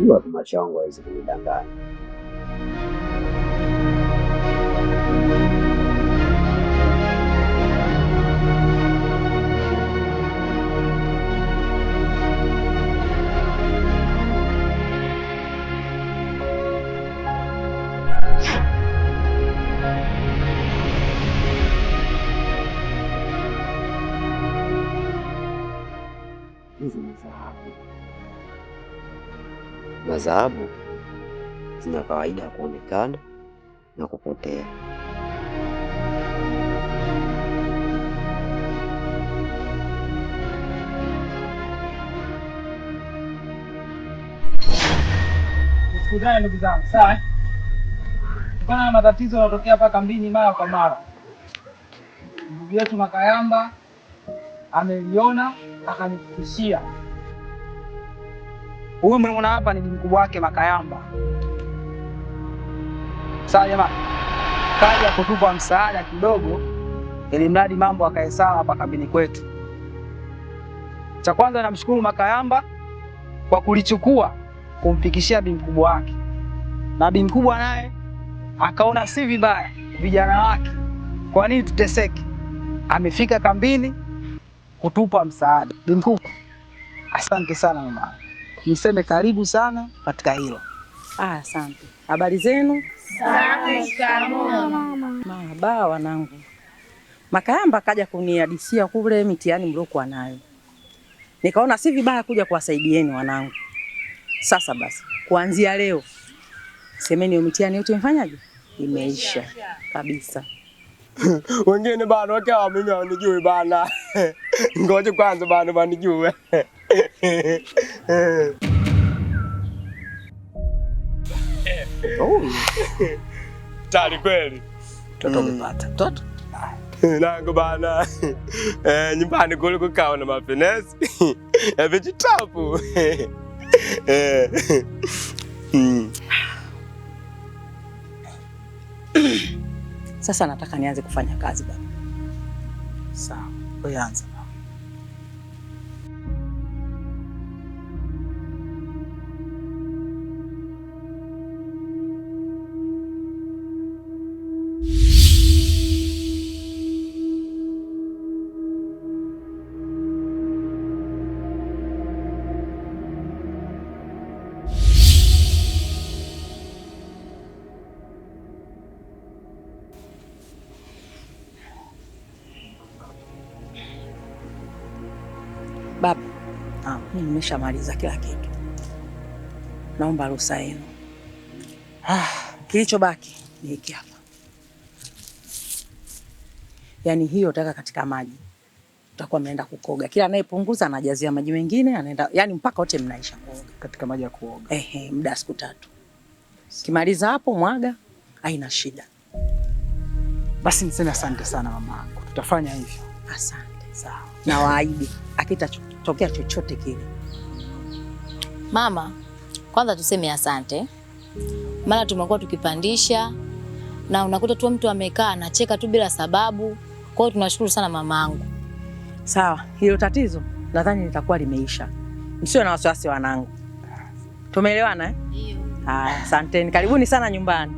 Najua tu macho yangu hawezi kunidanganya. Hizi ni dhahabu. Na dhahabu zina kawaida ya kuonekana na kupotea. Sikudai ndugu zangu, sawa? Kutokana na matatizo yanayotokea hapa kambini mara kwa mara, ndugu yetu Makayamba ameliona akanifikishia. Huyu mnaona hapa ni mkubwa wake Makayamba. Sawa jamani, kaja kutupa msaada kidogo ili mradi mambo akae sawa hapa kambini kwetu. Cha kwanza namshukuru Makayamba kwa kulichukua kumfikishia bi mkubwa wake, na bi mkubwa naye akaona si vibaya vijana wake, kwa nini tuteseke? Amefika kambini kutupa msaada. Bi mkubwa, asante sana mama. Niseme karibu sana katika hilo. Asante. Habari zenu? Mama. Mahaba wanangu. Makayamba kaja kunihadisia kule mitihani mliokuwa nayo. Nikaona si vibaya kuja kuwasaidieni wanangu. Sasa basi, kuanzia leo semeni hiyo mitihani yote mfanyaje? Imeisha kabisa. Wengine bado wakawa mimi wanijui bana. Ngoja kwanza bana wanijue. Oh. Tali kweli. Toto umepata. Toto. Nangu bana. Nyumbani kule kukawa na mapinesi. Vijitabu. Sasa nataka nianze kufanya kazi baba. Sawa, uanze. Baba, mimi nimeshamaliza kila kitu. Naomba ruhusa yenu. Kilichobaki ni hiki hapa. Yaani hiyo taka katika maji. Utakuwa mnaenda kukoga. Kila anayepunguza anajazia maji mengine, anaenda yaani mpaka wote mnaisha kuoga Katika maji ya kuoga. Muda siku 3. Kimaliza hapo mwaga, haina shida. Basi niseme asante sana mamangu. Tutafanya hivyo. Asante. Sawa. Na waahidi akitatokea chochote kile. Mama, kwanza tuseme asante. Maana tumekuwa tukipandisha na unakuta tu mtu amekaa anacheka tu bila sababu. Kwa hiyo tunashukuru sana mamangu. Sawa, hilo tatizo nadhani litakuwa limeisha. Msiwe na wasiwasi wanangu. Tumeelewana eh? Ndio. Haya, asanteni. Karibuni sana nyumbani.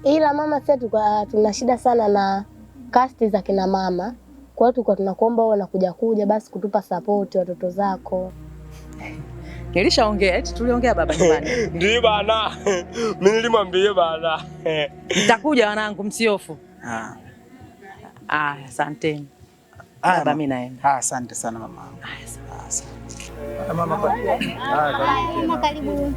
Ila mama, sasa tuna shida sana na kasti za kina mama. Kwa hiyo tulikuwa tunakuomba wewe unakuja basi kutupa support watoto zako. Nilishaongea, tuliongea baba nyumbani. Ndio bana. Mimi nilimwambia bana. Nitakuja wanangu, msiofu. Asanteni. Baba mimi naenda. Asante sana mama. Asante. Mama kwa. Mama karibu.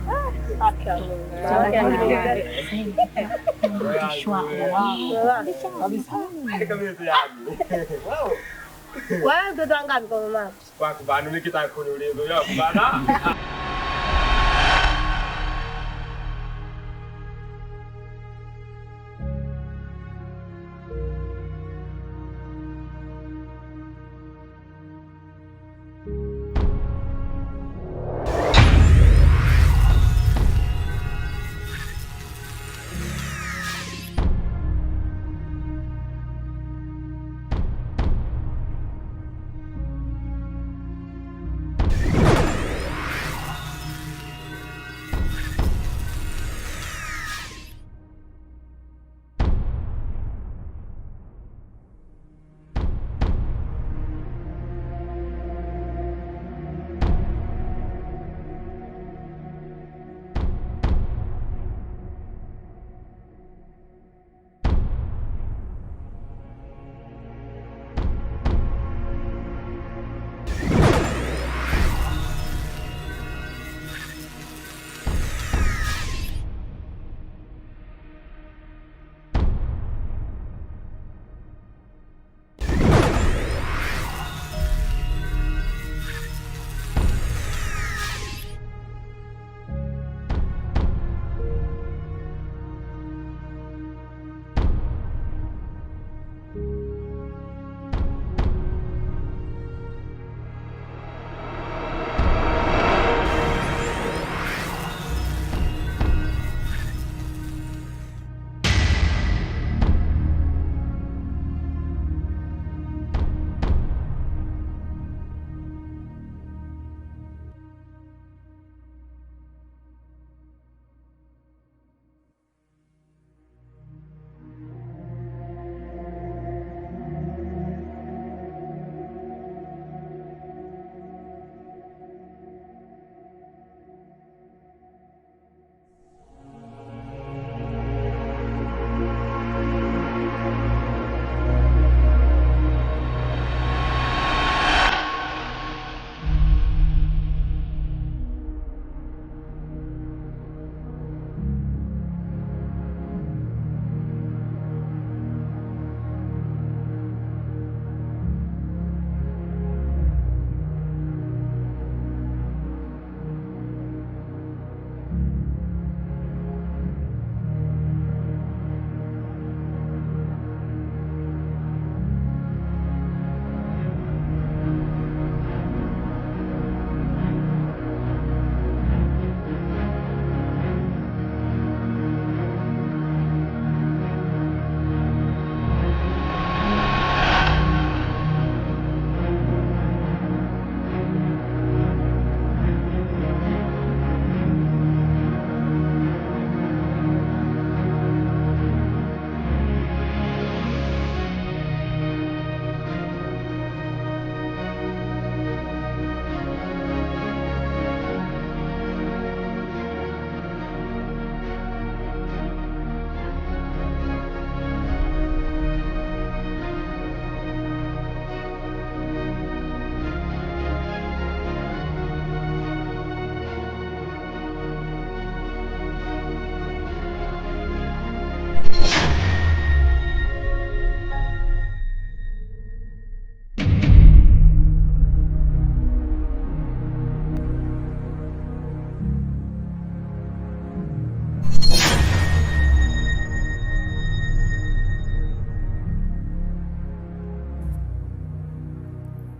Wewe mtoto wangapi kwa mama? Kwa kubana nikitaka kuniuliza yao bana.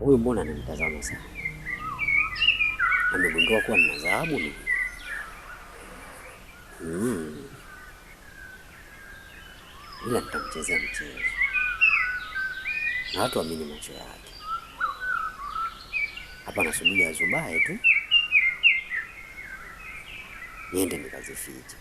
Huyu mbona ananitazama sana? Amegundua kuwa nina dhahabu ni? Ila nitamchezea mchezo na watu waamini macho yake. Hapa nasubiri azubae tu niende nikazifiche.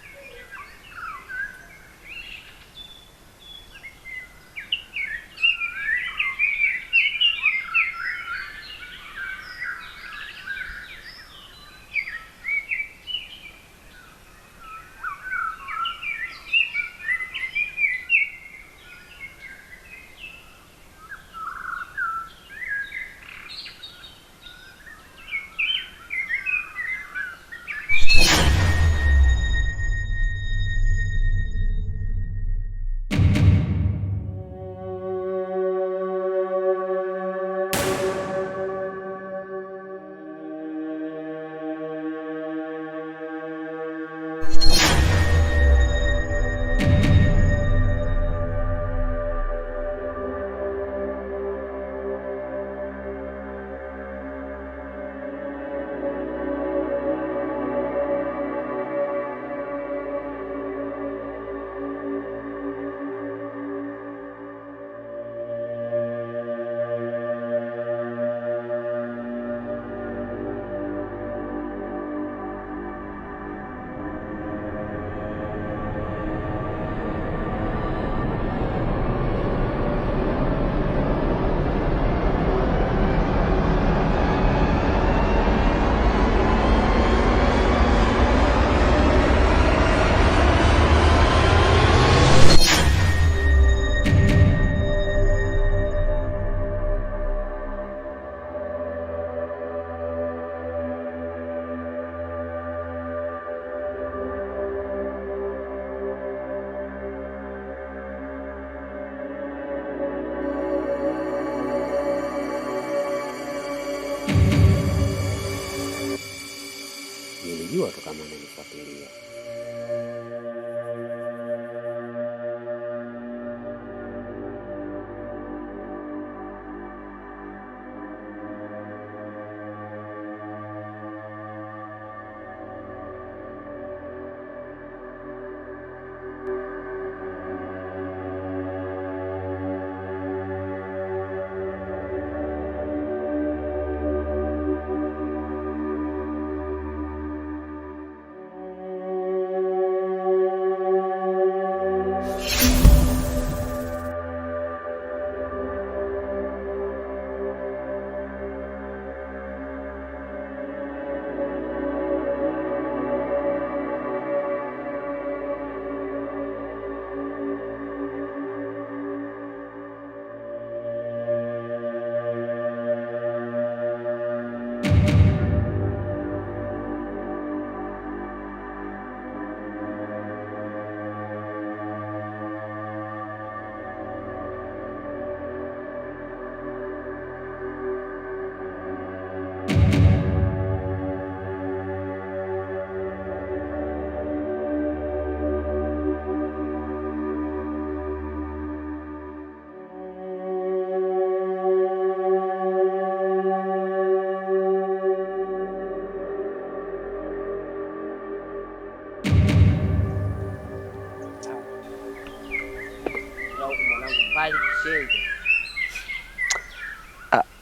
Nilijua tu kama ananifuatilia.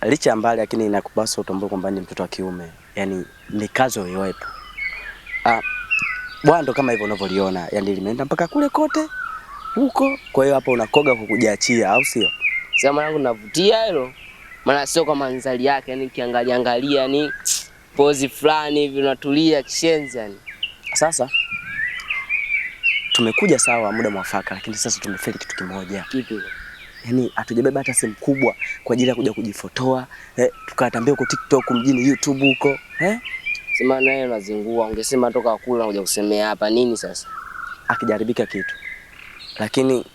Licha ya mbali lakini inakupasa utambue kwamba ni mtoto wa kiume. Yaani mikazo yoyote. Bwana ndo kama hivyo unavyoliona. Yaani limeenda mpaka kule kote huko. Kwa hiyo hapa unakoga kwa kujiachia au sio? Sasa mwanangu navutia hilo. Maana sio kwa manzali yake, yani kiangalia yani pozi fulani hivi unatulia kishenzi yani. Sasa tumekuja sawa muda mwafaka, lakini sasa tumefeli kitu kimoja. Kitu? Yaani hatujabeba hata simu kubwa kwa ajili ya kuja kujifotoa, tukatambia huko TikTok mjini YouTube huko, Sema naye unazingua, ungesema toka kula unakuja kusemea hapa nini sasa? Akijaribika kitu. Lakini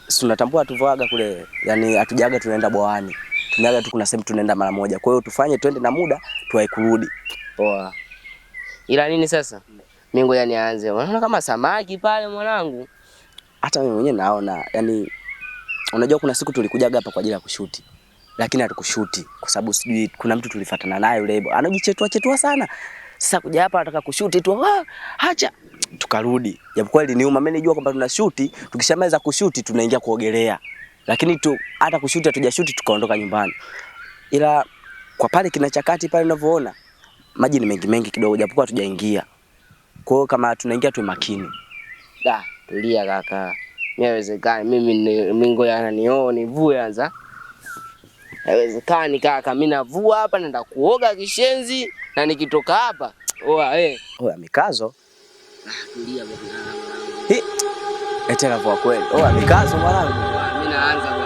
si tunatambua tuvoaga kule, yani hatujaga tunaenda bwawani. Tunaga tu kuna sehemu tunaenda mara moja. Kwa hiyo tufanye twende na muda tuwahi kurudi. Poa. Ila nini sasa? Mimi ngoja nianze. Unaona kama samaki pale mwanangu. Hata mimi mwenyewe naona, yani unajua kuna siku tulikujaga hapa kwa ajili ya kushuti. lakini hatukushuti kwa sababu sijui kuna mtu tulifuatana naye yule anajichetua sana. Sasa kuja hapa anataka kushuti tu, acha tukarudi. Japokuwa iliniuma, mimi nilijua kwamba tunashuti, tukishamaliza kushuti tunaingia kuogelea. Lakini hata kushuti hatujashuti tukaondoka nyumbani. Ila kwa pale kinachakati pale unavyoona maji ni mengi kidogo japokuwa hatujaingia. Kwa hiyo kama tunaingia tu makini. Tulia kaka. Haiwezekani mimi ngoja ananioa nivue anza. Haiwezekani kaka, mimi navua hapa naenda kuoga kishenzi na nikitoka hapa mikazo. Tulia bwana. Eti navua kweli. Mikazo mwanangu. Mimi naanza